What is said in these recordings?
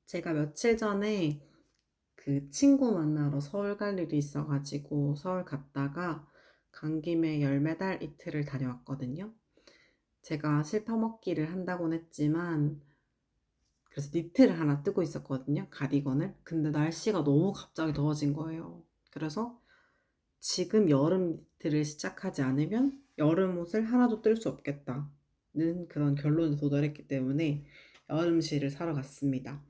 제가 며칠 전에 그 친구 만나러 서울 갈 일이 있어가지고 서울 갔다가 간 김에 열매달 이틀을 다녀왔거든요. 제가 실파먹기를 한다곤 했지만 그래서 니트를 하나 뜨고 있었거든요. 가디건을. 근데 날씨가 너무 갑자기 더워진 거예요. 그래서 지금 여름 니트를 시작하지 않으면 여름 옷을 하나도 뜰 수 없겠다는 그런 결론에 도달했기 때문에 여름실을 사러 갔습니다.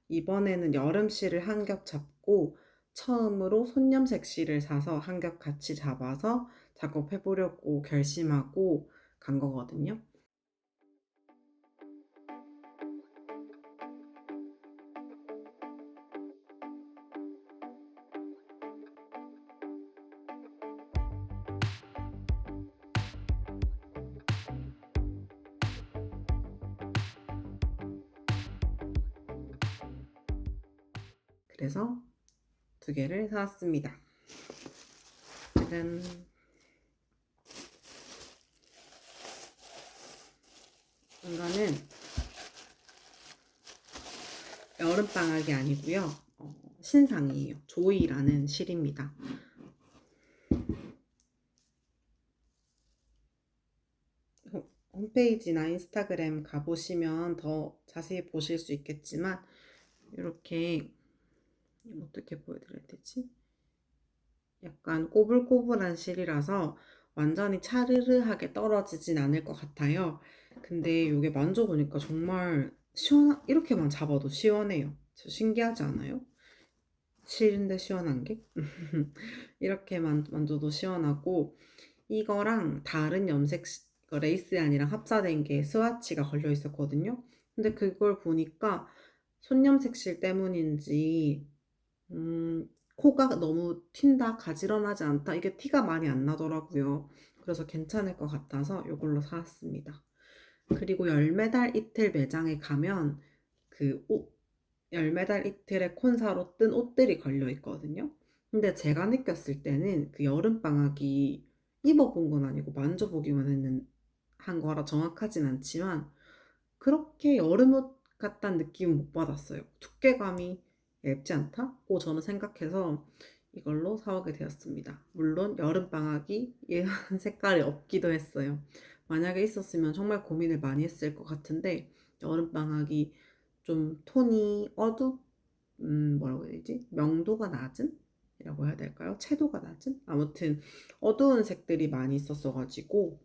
이번에는 여름실을 한 겹 잡고 처음으로 손염색 실을 사서 한 겹 같이 잡아서 작업해 보려고 결심하고 간 거거든요. 그래서 두 개를 사왔습니다. 짜잔. 이거는 여름방학이 아니고요. 신상이에요. 조이라는 실입니다. 홈페이지나 인스타그램 가보시면 더 자세히 보실 수 있겠지만 이렇게 어떻게 보여드려야 되지? 약간 꼬불꼬불한 실이라서 완전히 차르르하게 떨어지진 않을 것 같아요. 근데 이게 만져보니까 정말 이렇게만 잡아도 시원해요. 신기하지 않아요? 실인데 시원한 게? 이렇게만 만져도 시원하고 이거랑 다른 염색 레이스 안이랑 합사된 게 스와치가 걸려 있었거든요. 근데 그걸 보니까 손염색 실 때문인지 코가 너무 튄다, 가지런하지 않다, 이게 티가 많이 안 나더라고요. 그래서 괜찮을 것 같아서 이걸로 사왔습니다. 그리고 열매달 이틀 매장에 가면 그 열매달 이틀에 콘사로 뜬 옷들이 걸려 있거든요. 근데 제가 느꼈을 때는 그 여름방학이 입어본 건 아니고 만져보기만 한 거라 정확하진 않지만 그렇게 여름옷 같다는 느낌은 못 받았어요. 두께감이 얇지 않다고 저는 생각해서 이걸로 사오게 되었습니다. 물론 여름방학이 이런 색깔이 없기도 했어요. 만약에 있었으면 정말 고민을 많이 했을 것 같은데 여름방학이 좀 톤이 뭐라고 해야 되지? 명도가 낮은? 이라고 해야 될까요? 채도가 낮은? 아무튼 어두운 색들이 많이 있었어가지고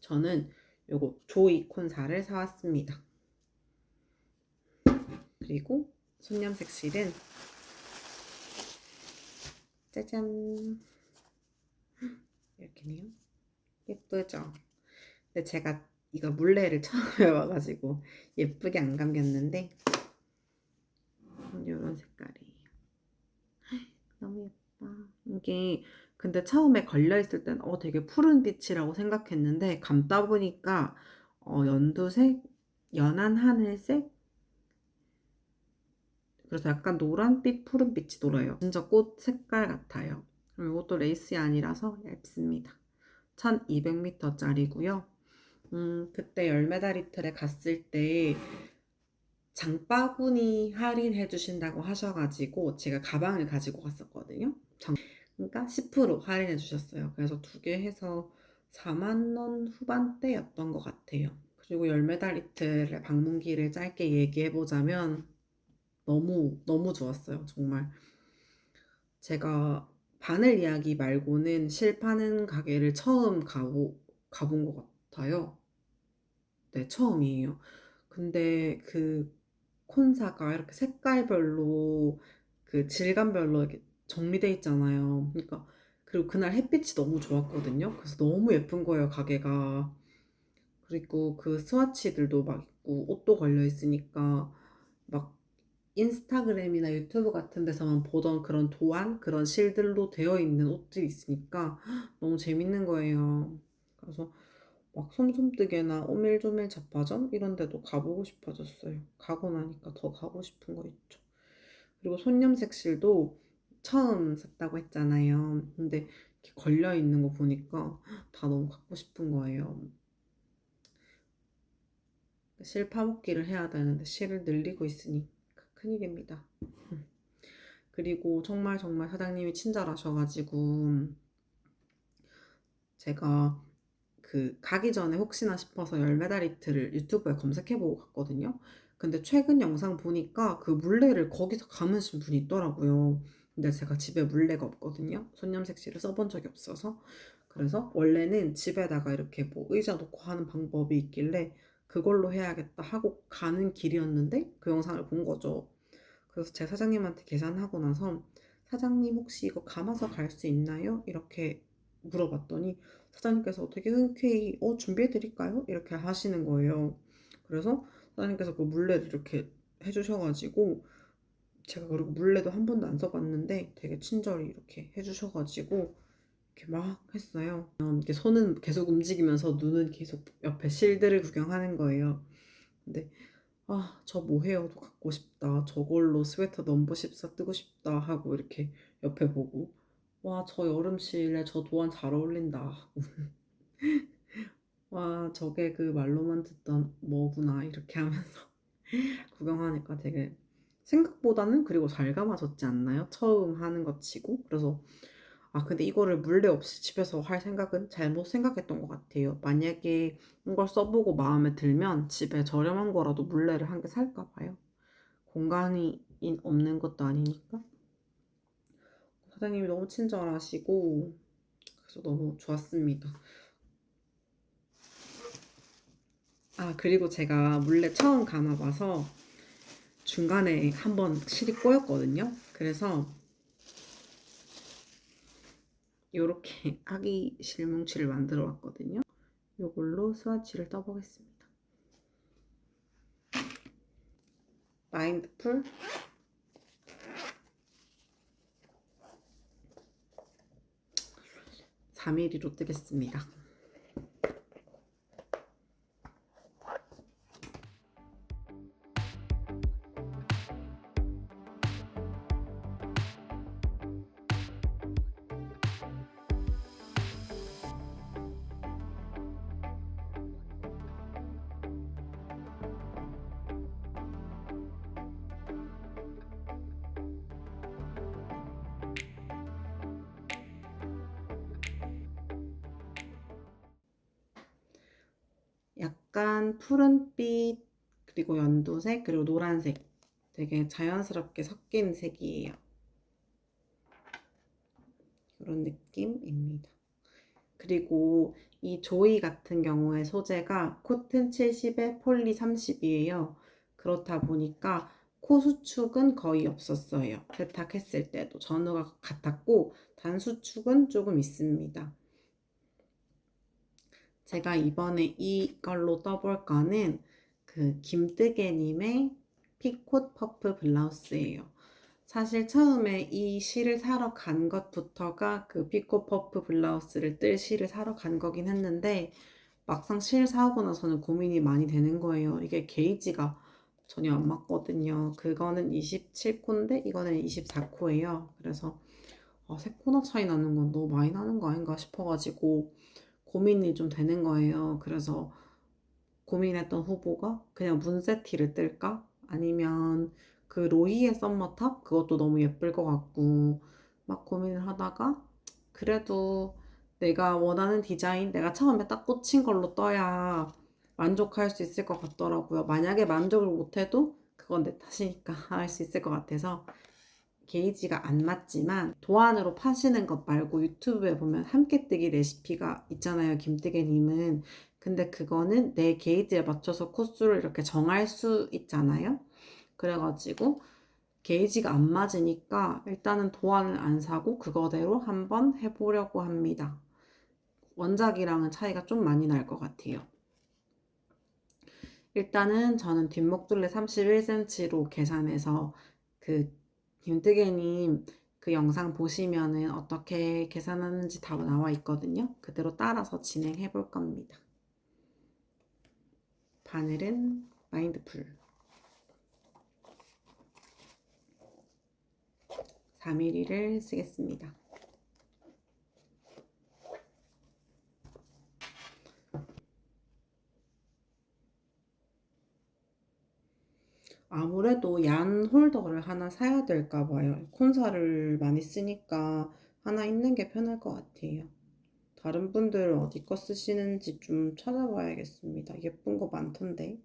저는 요거 조이 콘사를 사왔습니다. 그리고 손염색 실은 짜잔 이렇게네요. 예쁘죠? 근데 제가 이거 물레를 처음 해봐가지고 예쁘게 안 감겼는데 이런 색깔이에요. 너무 예뻐. 이게 근데 처음에 걸려있을 땐 되게 푸른 빛이라고 생각했는데 감다 보니까 연두색, 연한 하늘색, 그래서 약간 노란빛, 푸른빛이 돌아요. 진짜 꽃 색깔 같아요. 그리고 이것도 레이스 아니라서 얇습니다. 1200m짜리고요. 그때 열매다리틀에 갔을 때 장바구니 할인해 주신다고 하셔가지고 제가 가방을 가지고 갔었거든요. 그러니까 10% 할인해 주셨어요. 그래서 두 개 해서 4만 원 후반대였던 것 같아요. 그리고 열매다리틀의 방문기를 짧게 얘기해 보자면 너무 너무 좋았어요. 정말 제가 바늘 이야기 말고는 실 파는 가게를 처음 가본 것 같아요. 네, 처음이에요. 근데 그 콘사가 이렇게 색깔별로 그 질감별로 이렇게 정리돼 있잖아요. 그러니까 그리고 그날 햇빛이 너무 좋았거든요. 그래서 너무 예쁜 거예요, 가게가. 그리고 그 스와치들도 막 있고 옷도 걸려 있으니까 막 인스타그램이나 유튜브 같은 데서만 보던 그런 도안, 그런 실들로 되어 있는 옷들이 있으니까 너무 재밌는 거예요. 그래서 막 솜솜뜨개나 오밀조밀 잡화점 이런 데도 가보고 싶어졌어요. 가고 나니까 더 가고 싶은 거 있죠. 그리고 손염색 실도 처음 샀다고 했잖아요. 근데 이렇게 걸려 있는 거 보니까 다 너무 갖고 싶은 거예요. 실 파먹기를 해야 되는데 실을 늘리고 있으니 큰일입니다. 그리고 정말 정말 사장님이 친절하셔가지고 제가 그 가기 전에 혹시나 싶어서 열매다리트를 유튜브에 검색해보고 갔거든요. 근데 최근 영상 보니까 그 물레를 거기서 감으신 분이 있더라고요. 근데 제가 집에 물레가 없거든요. 손념색시를 써본 적이 없어서. 그래서 원래는 집에다가 이렇게 뭐 의자 놓고 하는 방법이 있길래 그걸로 해야겠다 하고 가는 길이었는데 그 영상을 본 거죠. 그래서 제 사장님한테 계산하고 나서 사장님 혹시 이거 감아서 갈 수 있나요? 이렇게 물어봤더니 사장님께서 되게 흔쾌히 준비해 드릴까요? 이렇게 하시는 거예요. 그래서 사장님께서 그 물레를 이렇게 해주셔가지고 제가 그리고 물레도 한 번도 안 써봤는데 되게 친절히 이렇게 해주셔가지고 이렇게 막 했어요. 이렇게 손은 계속 움직이면서 눈은 계속 옆에 실들을 구경하는 거예요. 근데 저 모헤어도 갖고 싶다. 저걸로 스웨터 넘버 14 뜨고 싶다 하고 이렇게 옆에 보고 와, 저 여름실에 저 도안 잘 어울린다 하고 와, 저게 그 말로만 듣던 뭐구나 이렇게 하면서 구경하니까 되게 생각보다는 그리고 잘 감아졌지 않나요? 처음 하는 것 치고. 그래서 근데 이거를 물레 없이 집에서 할 생각은 잘못 생각했던 것 같아요. 만약에 이걸 써보고 마음에 들면 집에 저렴한 거라도 물레를 한 개 살까 봐요. 공간이 없는 것도 아니니까. 사장님이 너무 친절하시고 그래서 너무 좋았습니다. 그리고 제가 물레 처음 감아봐서 중간에 한번 실이 꼬였거든요. 그래서 이렇게 아기 실뭉치를 만들어 왔거든요. 이걸로 스와치를 떠보겠습니다. 마인드풀 4mm로 뜨겠습니다. 약간 푸른빛 그리고 연두색 그리고 노란색 되게 자연스럽게 섞인 색이에요. 그런 느낌입니다. 그리고 이 조이 같은 경우에 소재가 코튼 70에 폴리 30이에요. 그렇다 보니까 코 수축은 거의 없었어요. 세탁했을 때도 전후가 같았고 단 수축은 조금 있습니다. 제가 이번에 이걸로 떠볼 거는 그 김뜨개님의 피콧 퍼프 블라우스예요. 사실 처음에 이 실을 사러 간 것부터가 그 피콧 퍼프 블라우스를 뜰 실을 사러 간 거긴 했는데 막상 실 사오고 나서는 고민이 많이 되는 거예요. 이게 게이지가 전혀 안 맞거든요. 그거는 27코인데 이거는 24코예요. 그래서 3코나 차이 나는 건 너무 많이 나는 거 아닌가 싶어가지고 고민이 좀 되는 거예요. 그래서 고민했던 후보가 그냥 문세티를 뜰까? 아니면 그 로이의 썸머탑? 그것도 너무 예쁠 것 같고 막 고민을 하다가 그래도 내가 원하는 디자인, 내가 처음에 딱 꽂힌 걸로 떠야 만족할 수 있을 것 같더라고요. 만약에 만족을 못해도 그건 내 탓이니까 할 수 있을 것 같아서 게이지가 안 맞지만 도안으로 파시는 것 말고 유튜브에 보면 함께뜨기 레시피가 있잖아요. 김뜨개님은. 근데 그거는 내 게이지에 맞춰서 코스를 이렇게 정할 수 있잖아요. 그래가지고 게이지가 안 맞으니까 일단은 도안을 안 사고 그거대로 한번 해보려고 합니다. 원작이랑은 차이가 좀 많이 날 것 같아요. 일단은 저는 뒷목둘레 31cm로 계산해서 그 김뜨개님 그 영상 보시면은 어떻게 계산하는지 다 나와 있거든요. 그대로 따라서 진행해 볼 겁니다. 바늘은 마인드풀 4mm를 쓰겠습니다. 아무래도 얀 홀더를 하나 사야 될까 봐요. 콘사를 많이 쓰니까 하나 있는 게 편할 것 같아요. 다른 분들 어디 거 쓰시는지 좀 찾아봐야겠습니다. 예쁜 거 많던데.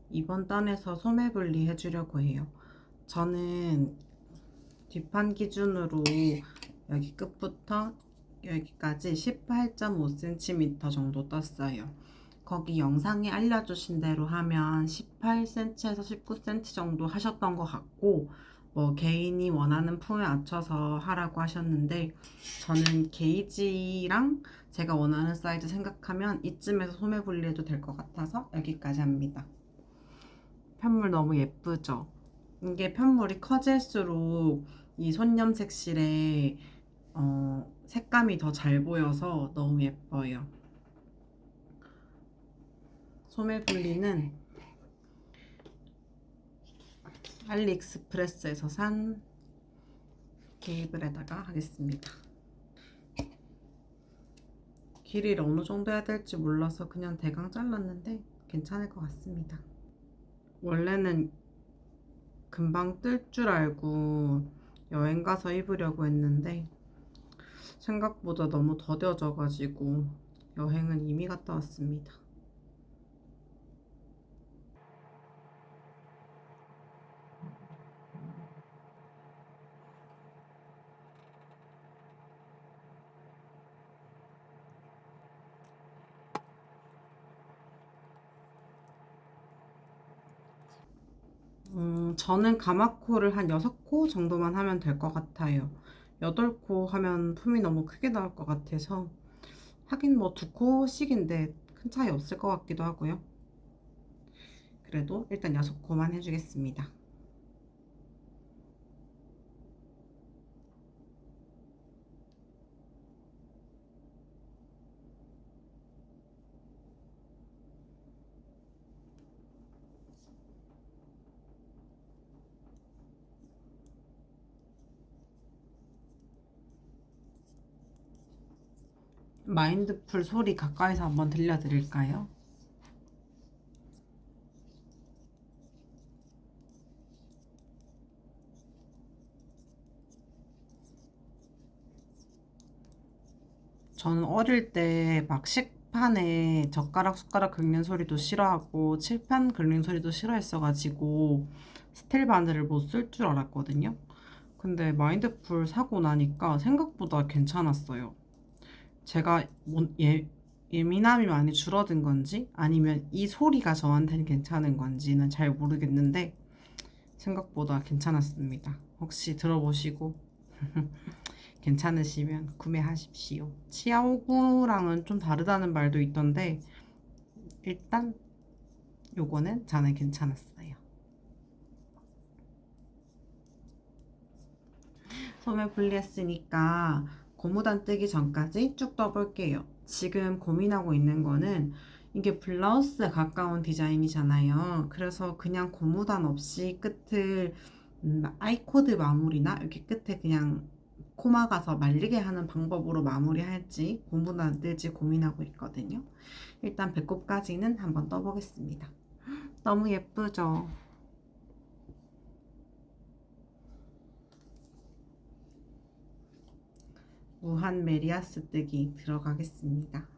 이번 단에서 소매 분리 해주려고 해요. 저는 뒷판 기준으로 여기 끝부터 여기까지 18.5cm 정도 떴어요. 거기 영상에 알려주신 대로 하면 18cm에서 19cm 정도 하셨던 것 같고, 뭐 개인이 원하는 품에 맞춰서 하라고 하셨는데, 저는 게이지랑 제가 원하는 사이즈 생각하면 이쯤에서 소매 분리해도 될 것 같아서 여기까지 합니다. 편물 너무 예쁘죠? 이게 편물이 커질수록 이 손염색실에 색감이 더 잘 보여서 너무 예뻐요. 소매 분리는 알리익스프레스에서 산 케이블에다가 하겠습니다. 길이를 어느 정도 해야 될지 몰라서 그냥 대강 잘랐는데 괜찮을 것 같습니다. 원래는 금방 뜰 줄 알고 여행 가서 입으려고 했는데 생각보다 너무 더뎌져 가지고 여행은 이미 갔다 왔습니다. 저는 가마코를 한 6코 정도만 하면 될 것 같아요. 8코 하면 품이 너무 크게 나올 것 같아서, 하긴 뭐 2코씩인데 큰 차이 없을 것 같기도 하고요. 그래도 일단 6코만 해주겠습니다. 마인드풀 소리 가까이서 한번 들려드릴까요? 저는 어릴 때 막 식판에 젓가락 숟가락 긁는 소리도 싫어하고 칠판 긁는 소리도 싫어했어가지고 스틸 바늘을 못 쓸 줄 알았거든요. 근데 마인드풀 사고 나니까 생각보다 괜찮았어요. 제가 예민함이 많이 줄어든 건지 아니면 이 소리가 저한테는 괜찮은 건지는 잘 모르겠는데 생각보다 괜찮았습니다. 혹시 들어보시고 괜찮으시면 구매하십시오. 치아오구랑은 좀 다르다는 말도 있던데 일단 요거는 저는 괜찮았어요. 소매 분리했으니까 고무단 뜨기 전까지 쭉 떠볼게요. 지금 고민하고 있는 거는 이게 블라우스에 가까운 디자인이잖아요. 그래서 그냥 고무단 없이 끝을 아이코드 마무리나 이렇게 끝에 그냥 코마 가서 말리게 하는 방법으로 마무리할지 고무단 뜰지 고민하고 있거든요. 일단 배꼽까지는 한번 떠보겠습니다. 너무 예쁘죠? 무한 메리아스 뜨기 들어가겠습니다.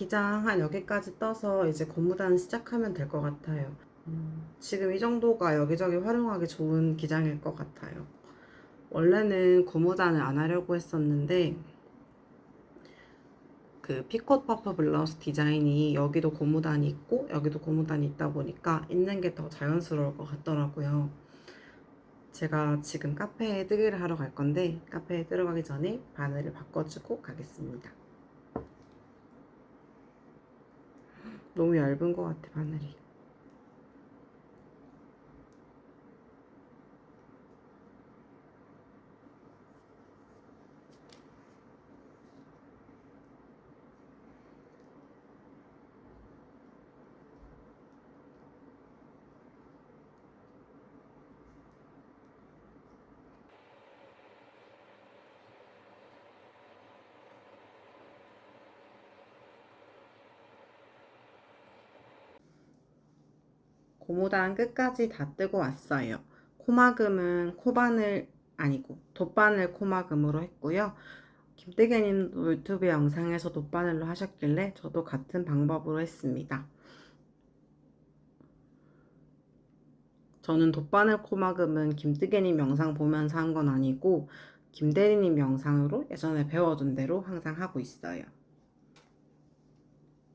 기장 한 여기까지 떠서 이제 고무단 시작하면 될 것 같아요. 지금 이 정도가 여기저기 활용하기 좋은 기장일 것 같아요. 원래는 고무단을 안 하려고 했었는데 그 피콧 퍼프 블라우스 디자인이 여기도 고무단이 있고 여기도 고무단이 있다 보니까 있는 게 더 자연스러울 것 같더라고요. 제가 지금 카페에 뜨개를 하러 갈 건데 카페에 들어가기 전에 바늘을 바꿔주고 가겠습니다. 너무 얇은 것 같아 바늘이. 고무단 끝까지 다 뜨고 왔어요. 코막음은 코바늘 아니고 돗바늘 코막음으로 했고요. 김뜨개님도 유튜브 영상에서 돗바늘로 하셨길래 저도 같은 방법으로 했습니다. 저는 돗바늘 코막음은 김뜨개님 영상 보면서 한 건 아니고 김대리님 영상으로 예전에 배워둔 대로 항상 하고 있어요.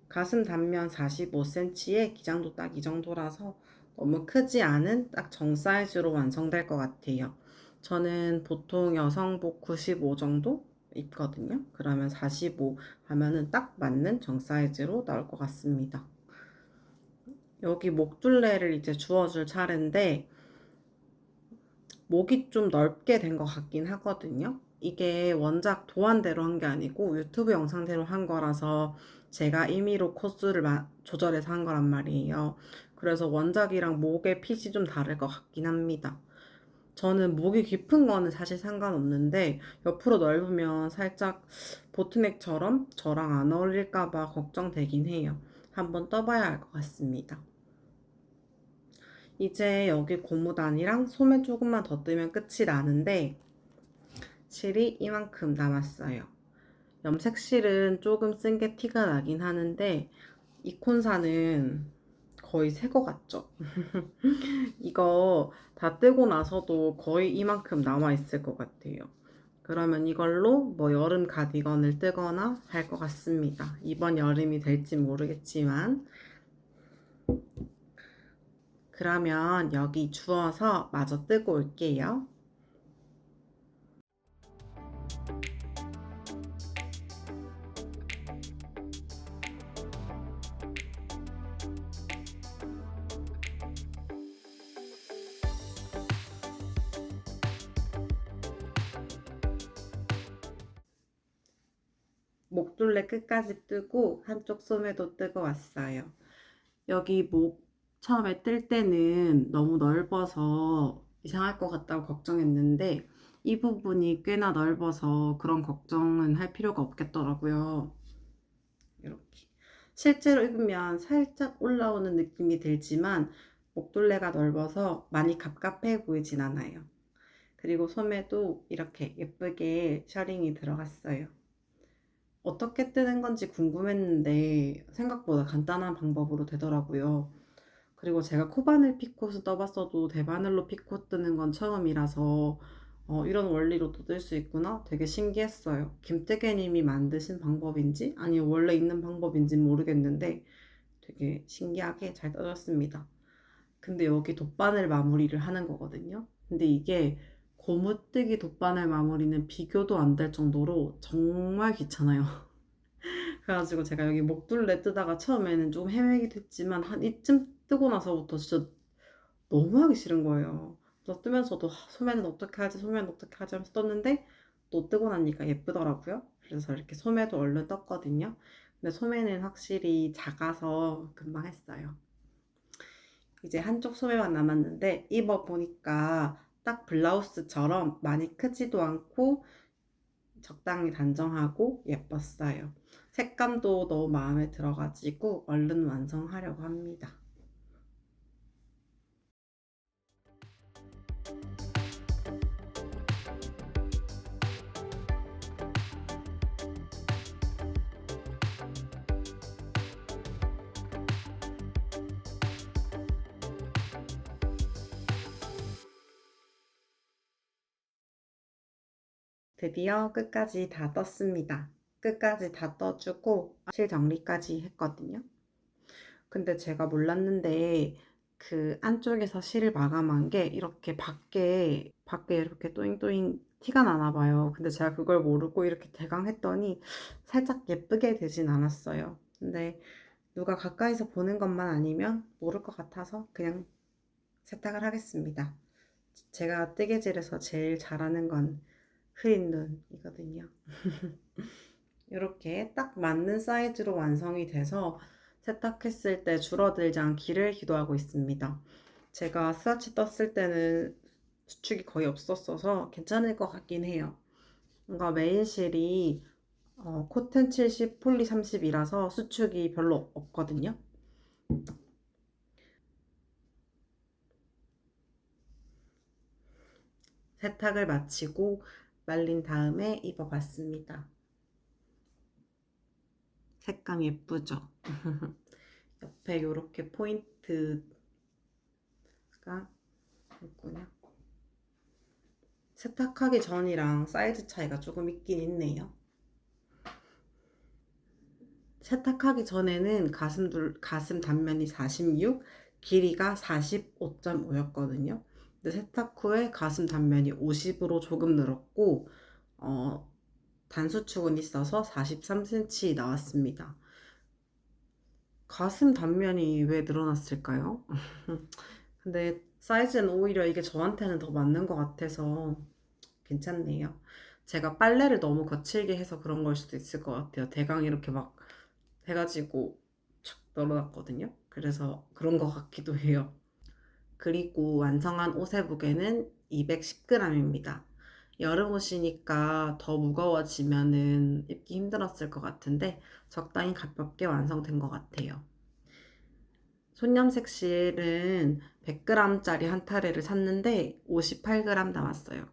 가슴 단면 45cm에 기장도 딱 이 정도라서 너무 크지 않은 딱 정 사이즈로 완성될 것 같아요. 저는 보통 여성복 95 정도 입거든요. 그러면 45 하면은 딱 맞는 정 사이즈로 나올 것 같습니다. 여기 목둘레를 이제 주워줄 차례인데 목이 좀 넓게 된 것 같긴 하거든요. 이게 원작 도안대로 한 게 아니고 유튜브 영상대로 한 거라서 제가 임의로 코스를 조절해서 한 거란 말이에요. 그래서 원작이랑 목의 핏이 좀 다를 것 같긴 합니다. 저는 목이 깊은 거는 사실 상관없는데 옆으로 넓으면 살짝 보트넥처럼 저랑 안 어울릴까 봐 걱정되긴 해요. 한번 떠봐야 할 것 같습니다. 이제 여기 고무단이랑 소매 조금만 더 뜨면 끝이 나는데 실이 이만큼 남았어요. 염색 실은 조금 쓴 게 티가 나긴 하는데 이 콘사는 거의 새 거 같죠? 이거 다 뜨고 나서도 거의 이만큼 남아 있을 것 같아요. 그러면 이걸로 뭐 여름 가디건을 뜨거나 할 것 같습니다. 이번 여름이 될지 모르겠지만 그러면 여기 주워서 마저 뜨고 올게요. 목둘레 끝까지 뜨고 한쪽 소매도 뜨고 왔어요. 여기 목 처음에 뜰 때는 너무 넓어서 이상할 것 같다고 걱정했는데 이 부분이 꽤나 넓어서 그런 걱정은 할 필요가 없겠더라고요. 이렇게 실제로 입으면 살짝 올라오는 느낌이 들지만 목둘레가 넓어서 많이 갑갑해 보이진 않아요. 그리고 소매도 이렇게 예쁘게 셔링이 들어갔어요. 어떻게 뜨는 건지 궁금했는데 생각보다 간단한 방법으로 되더라고요. 그리고 제가 코바늘 피콧을 떠봤어도 대바늘로 피콧 뜨는 건 처음이라서 이런 원리로도 뜰 수 있구나 되게 신기했어요. 김태계님이 만드신 방법인지 아니면 원래 있는 방법인지 모르겠는데 되게 신기하게 잘 떠졌습니다. 근데 여기 돗바늘 마무리를 하는 거거든요. 근데 이게 고무뜨기 돗바늘 마무리는 비교도 안 될 정도로 정말 귀찮아요. 그래가지고 제가 여기 목둘레 뜨다가 처음에는 좀 헤매기도 했지만 한 이쯤 뜨고 나서부터 진짜 너무 하기 싫은 거예요. 그래서 뜨면서도 소매는 어떻게 하지 소매는 어떻게 하지 하면서 떴는데 또 뜨고 나니까 예쁘더라고요. 그래서 이렇게 소매도 얼른 떴거든요. 근데 소매는 확실히 작아서 금방 했어요. 이제 한쪽 소매만 남았는데 입어보니까 딱 블라우스처럼 많이 크지도 않고 적당히 단정하고 예뻤어요. 색감도 너무 마음에 들어가지고 얼른 완성하려고 합니다. 드디어 끝까지 다 떴습니다. 끝까지 다 떠주고 실 정리까지 했거든요. 근데 제가 몰랐는데 그 안쪽에서 실을 마감한 게 이렇게 밖에 이렇게 또잉또잉 티가 나나 봐요. 근데 제가 그걸 모르고 이렇게 대강 했더니 살짝 예쁘게 되진 않았어요. 근데 누가 가까이서 보는 것만 아니면 모를 것 같아서 그냥 세탁을 하겠습니다. 제가 뜨개질에서 제일 잘하는 건 흐린 눈이거든요. 이렇게 딱 맞는 사이즈로 완성이 돼서 세탁했을 때 줄어들지 않기를 기도하고 있습니다. 제가 스와치 떴을 때는 수축이 거의 없었어서 괜찮을 것 같긴 해요. 뭔가 메인실이 코튼 70, 폴리 30이라서 수축이 별로 없거든요. 세탁을 마치고 말린 다음에 입어봤습니다. 색감 예쁘죠? 옆에 이렇게 포인트가 있군요. 세탁하기 전이랑 사이즈 차이가 조금 있긴 있네요. 세탁하기 전에는 가슴 단면이 46, 길이가 45.5였거든요. 근데 세탁 후에 가슴 단면이 50으로 조금 늘었고 단수축은 있어서 43cm 나왔습니다. 가슴 단면이 왜 늘어났을까요? 근데 사이즈는 오히려 이게 저한테는 더 맞는 것 같아서 괜찮네요. 제가 빨래를 너무 거칠게 해서 그런 걸 수도 있을 것 같아요. 대강 이렇게 막 해가지고 촥 널어놨거든요. 그래서 그런 것 같기도 해요. 그리고 완성한 옷의 무게는 210g입니다. 여름 옷이니까 더 무거워지면은 입기 힘들었을 것 같은데 적당히 가볍게 완성된 것 같아요. 손염색 실은 100g짜리 한 타래를 샀는데 58g 남았어요.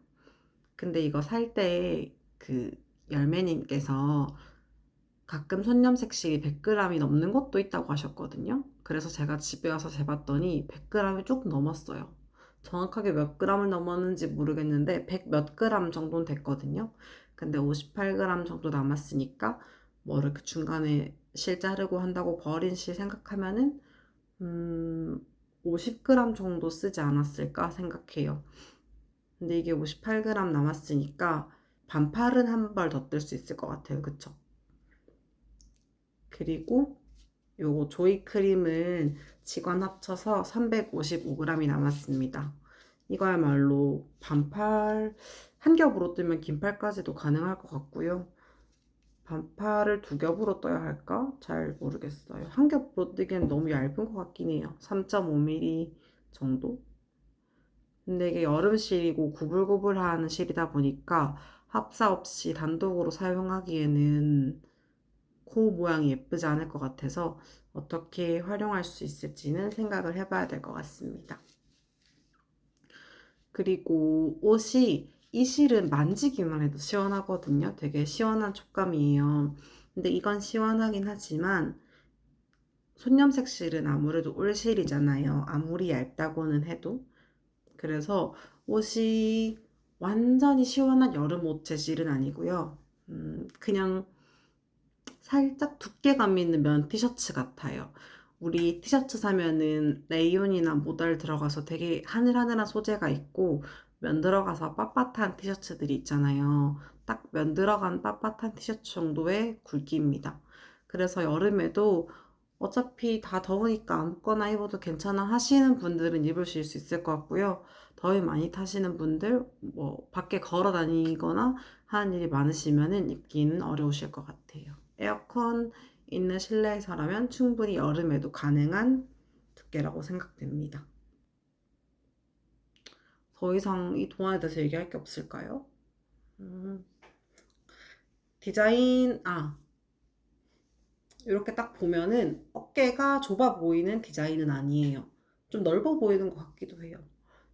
근데 이거 살 때 그 열매님께서 가끔 손염색 실이 100g이 넘는 것도 있다고 하셨거든요. 그래서 제가 집에 와서 재봤더니 100g이 조금 넘었어요. 정확하게 몇 g을 넘었는지 모르겠는데 100 몇 g 정도는 됐거든요. 근데 58g 정도 남았으니까 뭐 이렇게 중간에 실 자르고 한다고 버린 실 생각하면은 50g 정도 쓰지 않았을까 생각해요. 근데 이게 58g 남았으니까 반팔은 한 벌 더 뜰 수 있을 것 같아요. 그쵸? 그리고 요거 조이 크림은 직원 합쳐서 355g이 남았습니다. 이거야말로 반팔 한 겹으로 뜨면 긴 팔까지도 가능할 것 같고요. 반팔을 두 겹으로 떠야 할까? 잘 모르겠어요. 한 겹으로 뜨기엔 너무 얇은 것 같긴 해요. 3.5mm 정도? 근데 이게 여름 실이고 구불구불한 실이다 보니까 합사 없이 단독으로 사용하기에는 코 모양이 예쁘지 않을 것 같아서 어떻게 활용할 수 있을지는 생각을 해봐야 될 것 같습니다. 그리고 옷이 이 실은 만지기만 해도 시원하거든요. 되게 시원한 촉감이에요. 근데 이건 시원하긴 하지만 손염색 실은 아무래도 올실이잖아요. 아무리 얇다고는 해도. 그래서 옷이 완전히 시원한 여름 옷 재질은 아니고요. 그냥 살짝 두께감 있는 면 티셔츠 같아요. 우리 티셔츠 사면은 레이온이나 모달 들어가서 되게 하늘하늘한 소재가 있고 면 들어가서 빳빳한 티셔츠들이 있잖아요. 딱 면 들어간 빳빳한 티셔츠 정도의 굵기입니다. 그래서 여름에도 어차피 다 더우니까 아무거나 입어도 괜찮아 하시는 분들은 입으실 수 있을 것 같고요. 더위 많이 타시는 분들, 뭐 밖에 걸어 다니거나 하는 일이 많으시면은 입기는 어려우실 것 같아요. 에어컨 있는 실내에서라면 충분히 여름에도 가능한 두께라고 생각됩니다. 더 이상 이 동안에 대해서 얘기할 게 없을까요? 음, 이렇게 딱 보면은 어깨가 좁아 보이는 디자인은 아니에요. 좀 넓어 보이는 것 같기도 해요.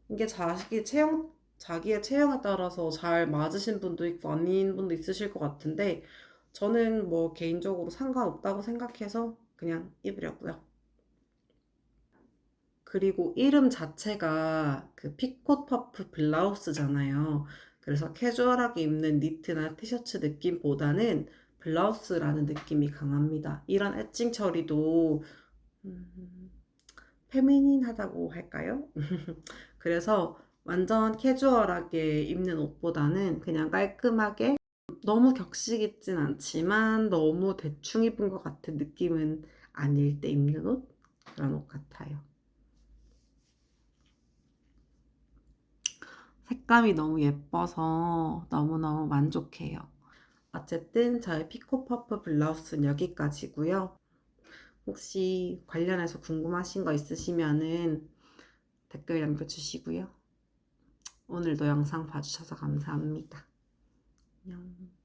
이게 자기의 체형에 따라서 잘 맞으신 분도 있고 아닌 분도 있으실 것 같은데 저는 뭐 개인적으로 상관없다고 생각해서 그냥 입으려고요. 그리고 이름 자체가 그 피콧 퍼프 블라우스잖아요. 그래서 캐주얼하게 입는 니트나 티셔츠 느낌보다는 블라우스라는 느낌이 강합니다. 이런 엣징 처리도 음, 페미닌하다고 할까요? 그래서 완전 캐주얼하게 입는 옷보다는 그냥 깔끔하게 너무 격식 있진 않지만 너무 대충 입은 것 같은 느낌은 아닐 때 입는 옷? 그런 옷 같아요. 색감이 너무 예뻐서 너무너무 만족해요. 어쨌든 저의 피코퍼프 블라우스는 여기까지고요. 혹시 관련해서 궁금하신 거 있으시면은 댓글 남겨주시고요. 오늘도 영상 봐주셔서 감사합니다. 안녕.